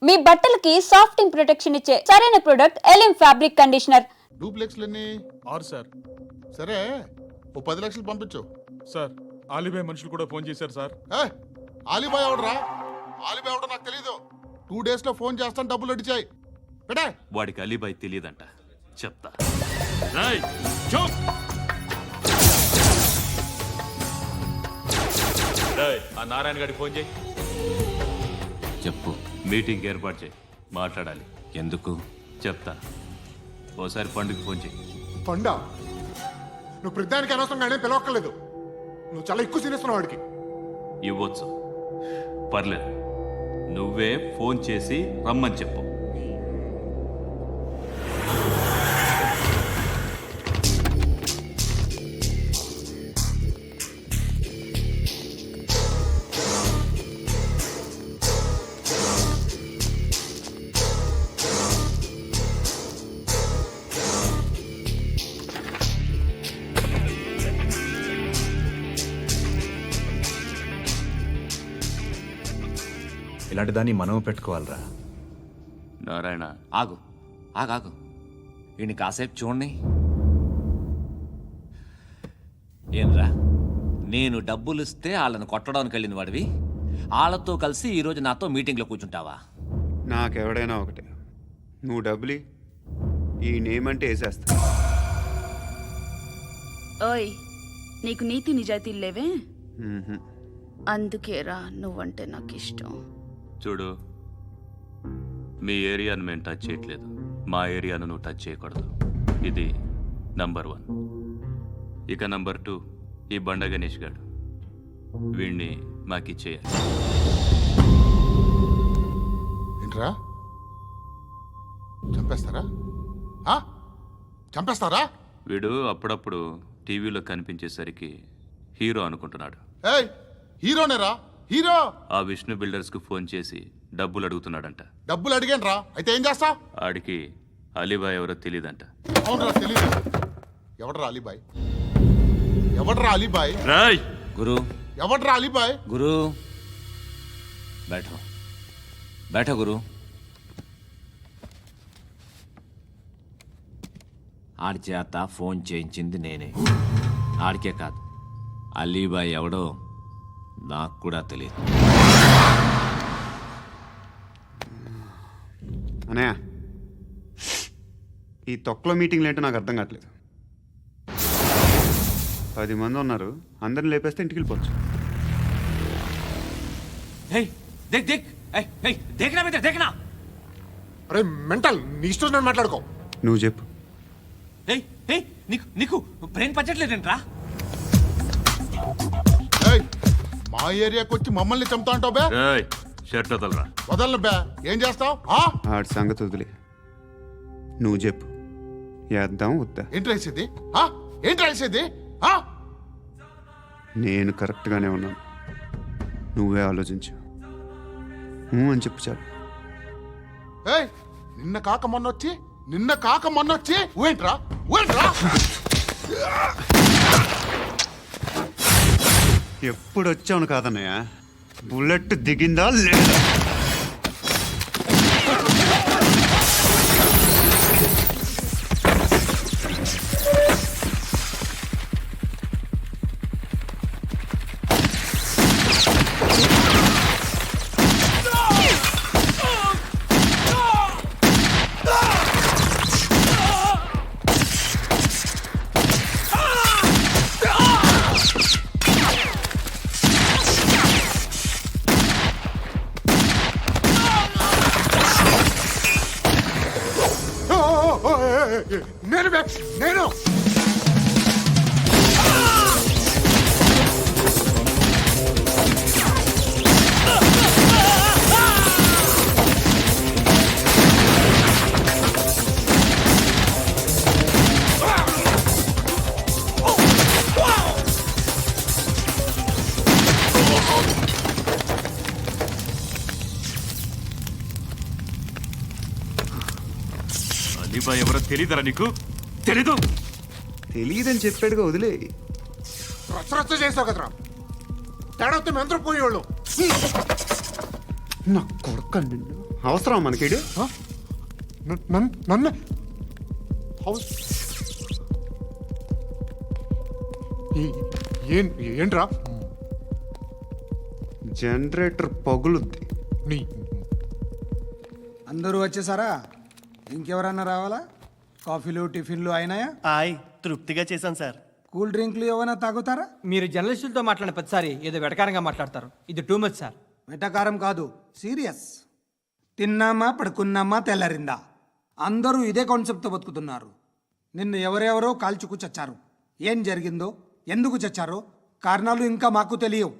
మీ బట్టలకి సాఫ్టింగ్ ప్రొటెక్షన్ ఇచ్చే సరైన ప్రొడక్ట్ ఎలిమ్ ఫ్యాబ్రిక్ కండిషనర్. డూప్లెక్స్లు ఎన్ని? 6 సార్. సరే, ఓ 10 లక్షలు పంపించు. సార్ ఆలిబాయ్ మనుషులు కూడా ఫోన్ చేశారు సార్. ఆలిబాయ్ ఎవడరా? ఆలిబాయ్ ఎవడో నాకు తెలీదు. 2 days లో ఫోన్ చేస్తాను, డబ్బులు అడిచాయి పెడే. వాడికి అలీబాయ్ తెలియదంట, చెప్తా. ఆ నారాయణ గారికి ఫోన్ చేయి. చెప్పు. మీటింగ్ ఏర్పాటు చేయి, మాట్లాడాలి. ఎందుకు? చెప్తా. ఓసారి పండుగ ఫోన్ చేయి. పండా, నువ్వు ప్రతిదానికి అనవసరంగానే పిలవక్కర్లేదు. నువ్వు చాలా ఎక్కువ తినేస్తున్నావు వాడికి. ఇవ్వచ్చు, పర్లేదు. నువ్వే ఫోన్ చేసి రమ్మని చెప్పు. ఇలాంటి దాన్ని మనం పెట్టుకోవాలరా. నారాయణ, ఆగు ఆగాగు, ఈయన కాసేపు చూడండి. ఏంరా, నేను డబ్బులు ఇస్తే వాళ్ళని కొట్టడానికి వెళ్ళిన వాడివి, వాళ్ళతో కలిసి ఈరోజు నాతో మీటింగ్లో కూర్చుంటావా? నాకెవడైనా ఒకటే, నువ్వు డబ్బులి, ఈ నేమ్ అంటే వేసేస్తా. ఓయ్, నీకు నీతి నిజాయితీలు లేవే, మ్మ్హ్మ్. అందుకేరా నువ్వంటే నాకు ఇష్టం. చూడు, మీ ఏరియాను మేము టచ్ చేయట్లేదు, మా ఏరియాను నువ్వు టచ్ చేయకూడదు. ఇది నంబర్ 1. ఇక నంబర్ 2, ఈ బండ గణేష్ గారు, వీణ్ణి మాకిచ్చేయాలి. ఏంట్రా, చంపేస్తారా? చంపేస్తారా? వీడు అప్పుడప్పుడు టీవీలో కనిపించేసరికి హీరో అనుకుంటున్నాడు. ఏయ్, హీరోనేరా, హీరో. ఆ విష్ణు బిల్డర్స్కు ఫోన్ చేసి డబ్బులు అడుగుతున్నాడంట. డబ్బులు అడిగాను రా, అయితే ఏం చేస్తా? ఆడికి అలీబాయ్ ఎవరో తెలీదంట. అవునరా, తెలీదు. ఎవడరా అలీబాయ్? ఎవడరా అలీబాయ్? రాయ్ గురు, ఎవడరా అలీబాయ్? గురు బైఠో బైఠో గురు. ఆడి చేత ఫోన్ చేయించింది నేనే. ఆడికే కాదు, అలీబాయ్ ఎవడో నాకు కూడా తెలియదు. అనయ్య, ఈ తొక్కలో మీటింగ్లు ఏంటో నాకు అర్థం కావట్లేదు. 10 మంది ఉన్నారు, అందరిని లేపేస్తే ఇంటికి వెళ్ళిపోవచ్చు. देखना అరే మెంటల్, నీ ఇష్టం నేను మాట్లాడుకో. నువ్వు చెప్పు. నీకు బ్రెయిన్ పచ్చట్లేదంట్రా. ఏయ్, మా ఏరియాకి వచ్చి మమ్మల్ని చంపుతా అంటావు బే? రాయ్, షర్ట్ వదలరా. వదలను బే. ఏం చేస్తావు? ఆడి సంగతి వదిలే, నువ్వు చెప్పు. వేద్దాం వద్దా? ఏంటి రాసేది? ఏంటి రాసేది? నేను కరెక్ట్గానే ఉన్నాను, నువ్వే ఆలోచించు. అని చెప్పు చాలు. ఏయ్, నిన్న కాక మొన్నొచ్చి ఊయంట్రా. ఎప్పుడు వచ్చావును కాదన్నయ్య, బుల్లెట్ దిగిందా లేదా? నేను అలీబాయ్ ఎవరో తెలీదరా నీకు? తెలీదు? తెలియదని చెప్పాడుగా, వదిలే. రచ్చ చేసావు కదరా, తేడా వస్తే మెంతరం పోయేవాళ్ళు. నా కొడుకు నిన్ను అవసరం మనకిడు నన్ను హౌస్ ఏంట్రా జనరేటర్ పగులుద్ది. నీ అందరూ వచ్చేసారా? ఇంకెవరన్నా రావాలా? కాఫీలు టిఫిన్లు అయినాయా? ఆయ్ తృప్తిగా చేశాను సార్. కూల్ డ్రింక్లు ఏమైనా తాగుతారా? మీరు జర్నలిస్టులతో మాట్లాడిన ప్రతిసారి ఏదో వెటకారంగా మాట్లాడతారు. ఇది టూ మచ్ సార్. వెటకారం కాదు, సీరియస్. తిన్నామా పడుకున్నామా తెల్లరిందా, అందరూ ఇదే కాన్సెప్ట్తో బతుకుతున్నారు. నిన్ను ఎవరెవరో కాల్చుకు చచ్చారు. ఏం జరిగిందో, ఎందుకు చచ్చారో కారణాలు ఇంకా మాకు తెలియవు.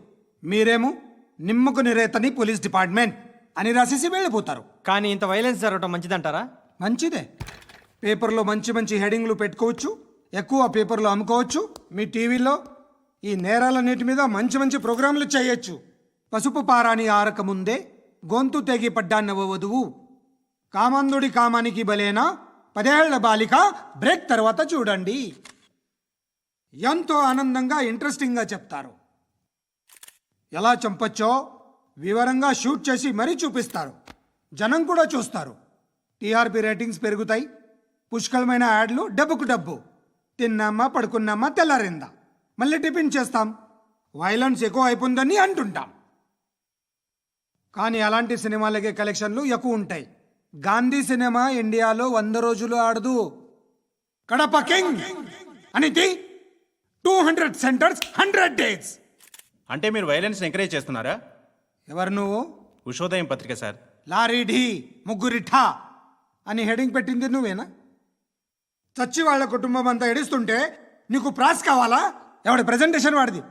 మీరేమో నిమ్మకు నిరేతని పోలీస్ డిపార్ట్మెంట్ అని రాసేసి వెళ్ళిపోతారు. కానీ ఇంత వైలెన్స్ జరగడం మంచిదంటారా? మంచిదే. పేపర్లో మంచి మంచి హెడింగ్లు పెట్టుకోవచ్చు, ఎక్కువ పేపర్లు అమ్ముకోవచ్చు. మీ టీవీలో ఈ నేరాలన్నిటి మీద మంచి మంచి ప్రోగ్రాంలు చేయొచ్చు. పసుపు పారాని ఆరక ముందే గొంతు తెగి పడ్డాన్నవ వధువు, కామందుడి కామానికి బలేనా 10 ఏళ్ల బాలిక బ్రేక్ తర్వాత చూడండి. ఎంతో ఆనందంగా ఇంట్రెస్టింగ్గా చెప్తారు. ఎలా చంపచ్చో వివరంగా షూట్ చేసి మరీ చూపిస్తారు. జనం కూడా చూస్తారు. టీఆర్పీ రేటింగ్స్ పెరుగుతాయి. పుష్కలమైన యాడ్లు, డబ్బుకు డబ్బు. తిన్నామా పడుకున్నామా తెల్లారిందా, మళ్ళీ టిఫిన్ చేస్తాం. వైలెన్స్ ఎక్కువ అయిపోయిందని అంటుంటాం. కానీ అలాంటి సినిమాలకే కలెక్షన్లు ఎక్కువ ఉంటాయి. గాంధీ సినిమా ఇండియాలో 100 రోజులు ఆడదు. కడప కింగ్ అనితి 200 సెంటర్స్ 100 డేస్. అంటే మీరు వైలెన్స్ ఎంకరేజ్ చేస్తున్నారా? ఎవరు నువ్వు? ఉషోదయం పత్రిక సార్. లారీ ఢీ ముగ్గురిఠా అని హెడింగ్ పెట్టింది నువ్వేనా? చచ్చి వాళ్ళ కుటుంబం అంతా ఎడుస్తుంటే నీకు ప్రాస్ కావాలా? ఎవడి ప్రజెంటేషన్ వాడిది.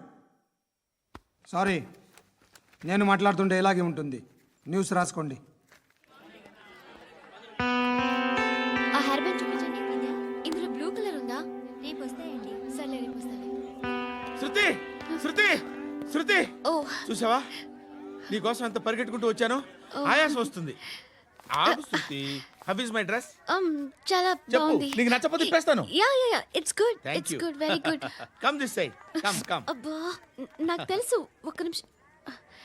సారీ, నేను మాట్లాడుతుంటే ఇలాగే ఉంటుంది. న్యూస్ రాసుకోండి. ఆ హెయిర్ బ్యాండ్ చూపించండి. ఇందులో బ్లూ కలర్ ఉందా? రేపు వస్తాయండి. సర్లే రేపు వస్తాను. శృతి శృతి శృతి ఓ చూసావా, నీకోసం ఎంత పరిగెట్టుకుంటూ వచ్చాను. ఆయాసం వస్తుంది. ఆగు Shruti. How is my dress? చాలా చెప్పు. బాగుంది. నీకు నచ్చకపోతే తిప్పేస్తాను. Yeah yeah yeah it's good. Thank it's you. Good, very good. Come this side. Come come. అబ్బా నాకు తెలుసు. ఒక్క నిమిషం.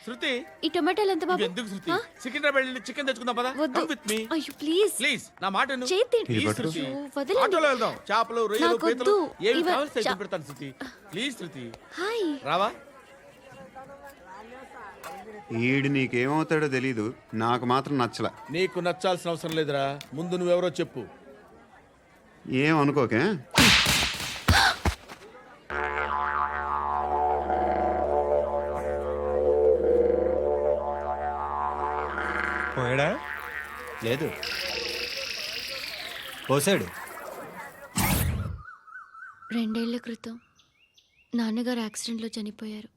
శృతి ఈ టొమాటోలు ఎంత బాబు? ఎందుకు శృతి? సికింద్రాబాద్ వెళ్ళి చికెన్ తెచ్చుకుందాం పదా. వద్దు. కమ్ విత్ మీ అయ్యో ప్లీజ్ ప్లీజ్. నా మాట విను. చేతి Please, శృతి. వదలండి. ఆటోలో వెళ్దాం. చేపలు, రొయ్యలు, నాకు పీతలు వద్దు. ఏమి ఇవ- కావాలి చా- పెడతాను శృతి. Please Shruti. హాయ్. రావా? ఈడు నీకేమవుతాడో తెలీదు, నాకు మాత్రం నచ్చలా. నీకు నచ్చాల్సిన అవసరం లేదురా. ముందు నువ్వెవరో చెప్పు. ఏం అనుకోకే. పోయాడా? లేదు, పోసాడు. 2 ఏళ్ల క్రితం నాన్నగారు యాక్సిడెంట్లో చనిపోయారు.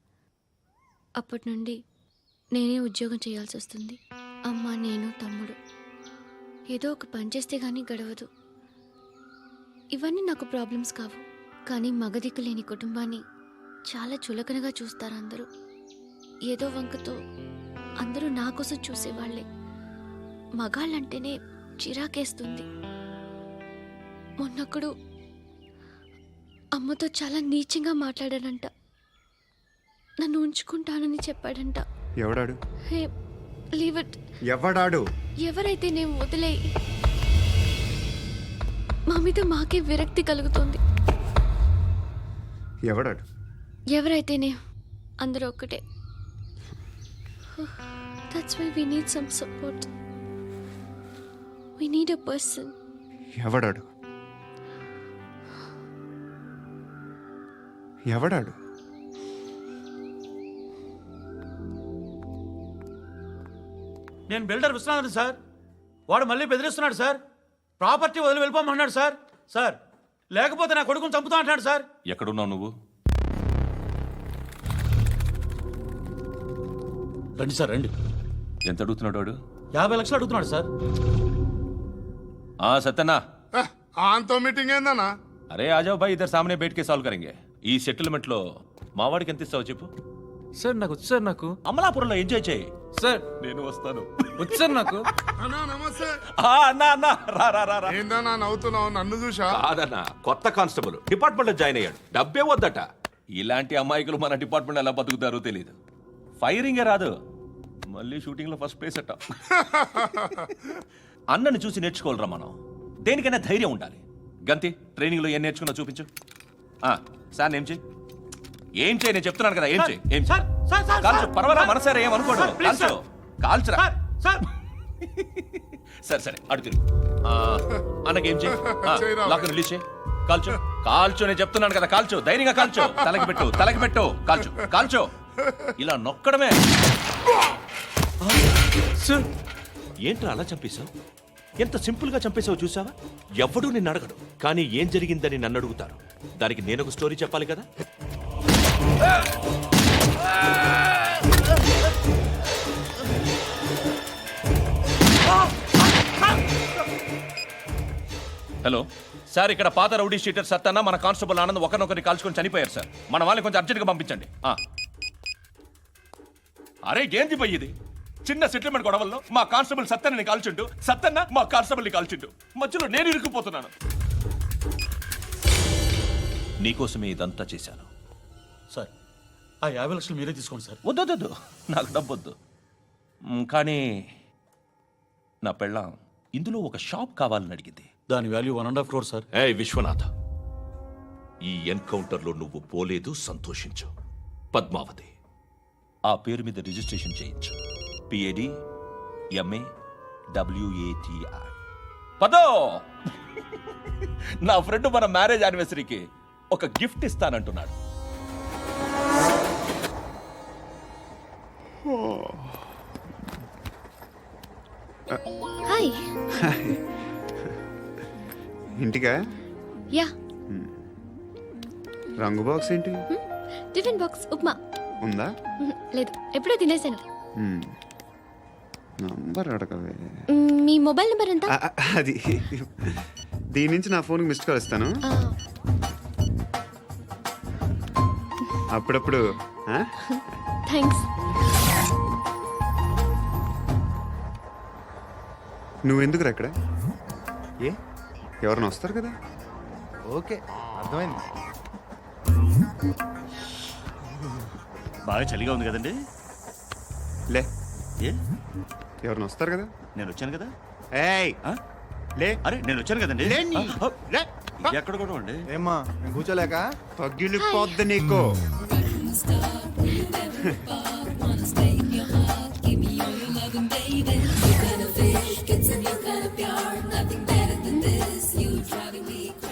అప్పటి నుండి నేనే ఉద్యోగం చేయాల్సి వస్తుంది. అమ్మ, నేను, తమ్ముడు ఏదో ఒక పని చేస్తే కానీ గడవదు. ఇవన్నీ నాకు ప్రాబ్లమ్స్ కావు. కానీ మగదిక్కు లేని కుటుంబాన్ని చాలా చులకనగా చూస్తారు అందరూ. ఏదో వంకతో అందరూ నా కోసం చూసేవాళ్లే. మగాళ్ళంటేనే చిరాకేస్తుంది. మొన్నొక్కడు అమ్మతో చాలా నీచంగా మాట్లాడాడంట. నన్ను ఉంచుకుంటానని చెప్పాడంట. ఎవడాడు? Hey leave it. ఎవడాడు? ఎవరైతే నేను వదిలేయి. మా మీద మాకే విరక్తి కలుగుతుంది. ఎవడాడు? ఎవరైతేనే అందరూ ఒక్కటే. That's why we need some support. We need a person. ఎవడాడు? ఎవడాడు? నేను బిల్డర్ విశ్వనాథన్ సార్. వాడు మళ్ళీ బెదిరిస్తున్నాడు సార్. ప్రాపర్టీ వదిలి వెళ్ళిపోమన్నాడు సార్. సార్ లేకపోతే నా కొడుకుని చంపుతా అంటున్నాడు సార్. ఎక్కడున్నావు నువ్వు? రండి సార్, రండి. ఎంత అడుగుతున్నాడు వాడు? 50 లక్షలు అడుగుతున్నాడు సార్. సత్యనా, ఆంతో మీటింగ్ ఏందన్నా? అరే ఆజావ్ భాయ్, ఇద్దరు సామనే బయట కే సాల్వ్ కరెంగే. ఈ సెటిల్మెంట్ లో మావాడికి ఎంత ఇస్తావు చెప్పు. సార్ నాకు వచ్చు సార్. నాకు అమలాపురంలో ఎంజాయ్ చేయి సార్ నేను వస్తాను. వచ్చు సార్. నాకు అన్నా నమస్తే. అన్నా అన్నా రా రా రా రా. ఏందన్నా నవ్వుతున్నావు? నన్ను చూసా? కాదన్నా, కొత్త కానిస్టేబుల్ డిపార్ట్మెంట్ లో జాయిన్ అయ్యాడు. డబ్బే వద్దట. ఇలాంటి అమాయకులు మన డిపార్ట్మెంట్ ఎలా బతుకుతారో తెలియదు. ఫైరింగే రాదు, మళ్ళీ షూటింగ్లో ఫస్ట్ ప్లేస్ అట్ట. అన్నని చూసి నేర్చుకోవాలరా మనం. దేనికైనా ధైర్యం ఉండాలి. గంతి, ట్రైనింగ్లో ఏం నేర్చుకున్నా చూపించు. సార్ ఏం చేయి, ఏం చేయి, నేను చెప్తున్నాను కదా, ఏం చేయి, ఏం సార్, సార్, సార్, కాల్చు, సార్, పర్వాలా, సార్, మనసారా ఏమనుకోడు, సార్, ప్లీజ్, కాల్చు, కాల్చురా. Sir, sir. సరే సరే, అడు తిరుగు. అన్నకేం చేయి, లాక్ రిలీజ్ చేయి, కాల్చు, కాల్చు, నేను చెప్తున్నాను కదా, కాల్చు, ధైర్యంగా కాల్చు, తలకి పెట్టు, తలకి పెట్టు, కాల్చు, కాల్చు, ఇలా నొక్కడమే. సార్, ఏంట్రా అలా చంపేశావు? ఎంత సింపుల్ గా చంపేశావు చూసావా? ఎవడూ నిన్ను అడగడు, కానీ ఏం జరిగిందని నన్ను అడుగుతారు. దానికి నేను ఒక స్టోరీ చెప్పాలి కదా. హలో సార్, ఇక్కడ పాత రౌడీ షీటర్ సత్తన్న మన కానిస్టేబుల్ ఆనంద్ ఒకరినొకరిని కాల్చుకొని చనిపోయారు సార్. మన వాళ్ళని కొంచెం అర్జెంట్గా పంపించండి. అరే ఏంది పోయి ఇది? చిన్న సెటిల్మెంట్ గొడవల్లో మా కానిస్టేబుల్ సత్తన్నని కాల్చుంటూ, సత్తన్న మా కానిస్టేబుల్ని కాల్చుంటూ, మధ్యలో నేను ఇరుక్కుపోతున్నాను. నీకోసమే ఇదంతా చేశాను. సార్, ఆ 50 లక్షలు మీరే తీసుకోండి సార్. వద్దొద్దు, నాకు డబ్బొద్దు. కానీ నా పెళ్ళాం ఇందులో ఒక షాప్ కావాలని అడిగింది. దాని వాల్యూ 1.5 crore సార్. ఏ విశ్వనాథ, ఈ ఎన్కౌంటర్లో నువ్వు పోలేదు, సంతోషించు. పద్మావతి ఆ పేరు మీద రిజిస్ట్రేషన్ చేయించు. PAD MA WATI. పదో, నా ఫ్రెండ్ మన మ్యారేజ్ యానివర్సరీకి ఒక గిఫ్ట్ ఇస్తానంటున్నాడు. హాయ్. ఇంటికా? యా. రంగు బాక్స్ ఏంటి? Tiffin box upma. ఉందా? లేదు, ఎప్పుడో తినేసాను. నంబర్ అడగవే. మీ మొబైల్ నెంబర్ ఎంత? అది దీని నుంచి నా ఫోన్కి మిస్డ్ కాల్ ఇస్తాను. అప్పుడప్పుడు. థ్యాంక్స్. నువ్వెందుకు అక్కడ? ఏ ఎవరైనా వస్తారు కదా. ఓకే, అర్థమైంది. బాగా చలిగా ఉంది కదండి. లే, ఏ ఎవరైనా వస్తారు కదా. నేను వచ్చాను కదా. ఏయ్ లే. అరే నేను వచ్చాను కదండి. లే. ఎక్కడ కూడా అండి. ఏమ్మా, నేను కూర్చోలేక పగిలిపోద్ది నీకు.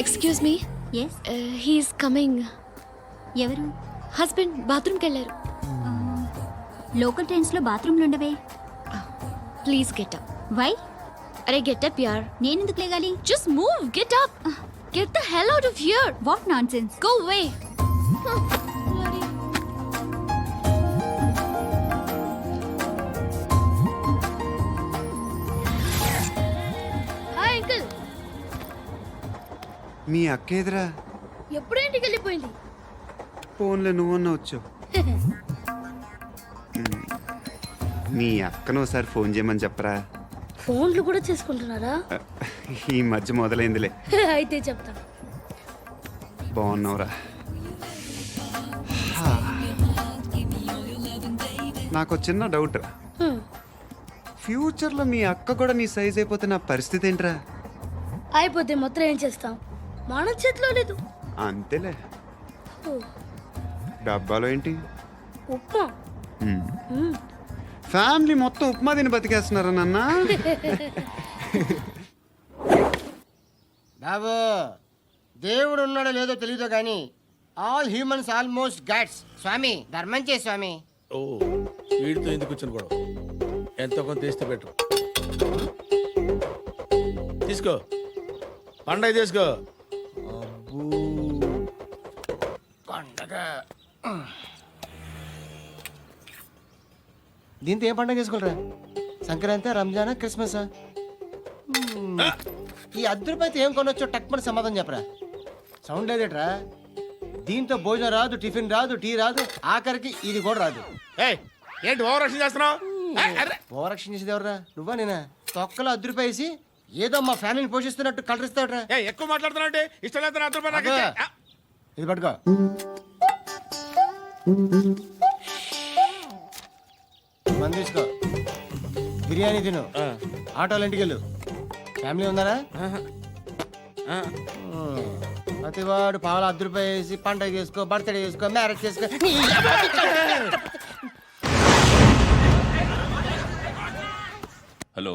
Excuse me. He's coming. ఎవరు? హస్బెండ్ బాత్రూమ్కి వెళ్ళారు. లోకల్ ట్రైన్స్ లో బాత్రూమ్లు ఉండవే. Please get up. వై? అరే గెట్ అప్ యార్. నేనెందుకు లేగాలి? Just move, get up. Get the hell out of here. What nonsense. Go away. Hi uncle. మీ అక్క ఎదురా? ఎప్పుడు ఇంటికి వెళ్ళిపోయింది? ఫోన్లో నువ్వన్నా వచ్చావు. మీ అక్కను ఒకసారి ఫోన్ చేయమని చెప్పరా. ఫోన్లు కూడా చేసుకుంటున్నారా? ఈ మధ్య మొదలైందిలే. అయితే చెప్తా. బాగున్నావురా? నాకు చిన్న డౌట్. ఫ్యూచర్లో మీ అక్క కూడా నీ సైజ్ అయిపోతే నా పరిస్థితి ఏంట్రా? అయిపోతే మొత్తం ఏం చేస్తాం? మన చేతిలో లేదు. అంతేలే. డబ్బాలో ఏంటి? ఉప్మా. ఫ్యామిలీ మొత్తం ఉప్మా తిని బతికేస్తున్నారా నాన్న? బాబు, దేవుడు ఉన్నాడో లేదో తెలియదు కానీ ఆల్ హ్యూమన్స్ ఆల్మోస్ట్ గాడ్స్. స్వామి ధర్మం చే స్వామి. ఓ, వీడితో ఎందుకు వచ్చిన గొడవ? ఎంతో కొంత తీస్తే పెట్టు. తీసుకో, పండగ తీసుకో. పండగ. దీంతో ఏం పండగ చేసుకోరా? సంక్రాంతి, రంజానా, క్రిస్మసా? ఈ అద్దరిపైతే ఏం కొనొచ్చో టక్మని సమాధానం చెప్పరా. సౌండ్ లేదేట్రా? దీంతో భోజనం రాదు, టిఫిన్ రాదు, టీ రాదు, ఆఖరికి ఇది కూడా రాదు. ఏంటి ఓవర్ రక్షణ చేస్తున్నావు? ఓవరాక్షన్ చేసేది ఎవరా? నువ్వా నేనా? తొక్కలో అద్దరిపేసి ఏదో మా ఫ్యామిలీని పోషిస్తున్నట్టు కలరిస్తావుట్రా. ఎక్కువ మాట్లాడుతున్నావు అంటే ఇష్టం లేదు. ఇది పట్టుకో. మంది తీసుకో బిర్యానీ తిను ఆటోలు ఇంటికి వెళ్ళు ఫ్యామిలీ ఉన్నారా ప్రతివాడు పావులు ₹10 వేసి పండగ చేసుకో బర్త్డే చేసుకో మ్యారేజ్ చేసుకో హలో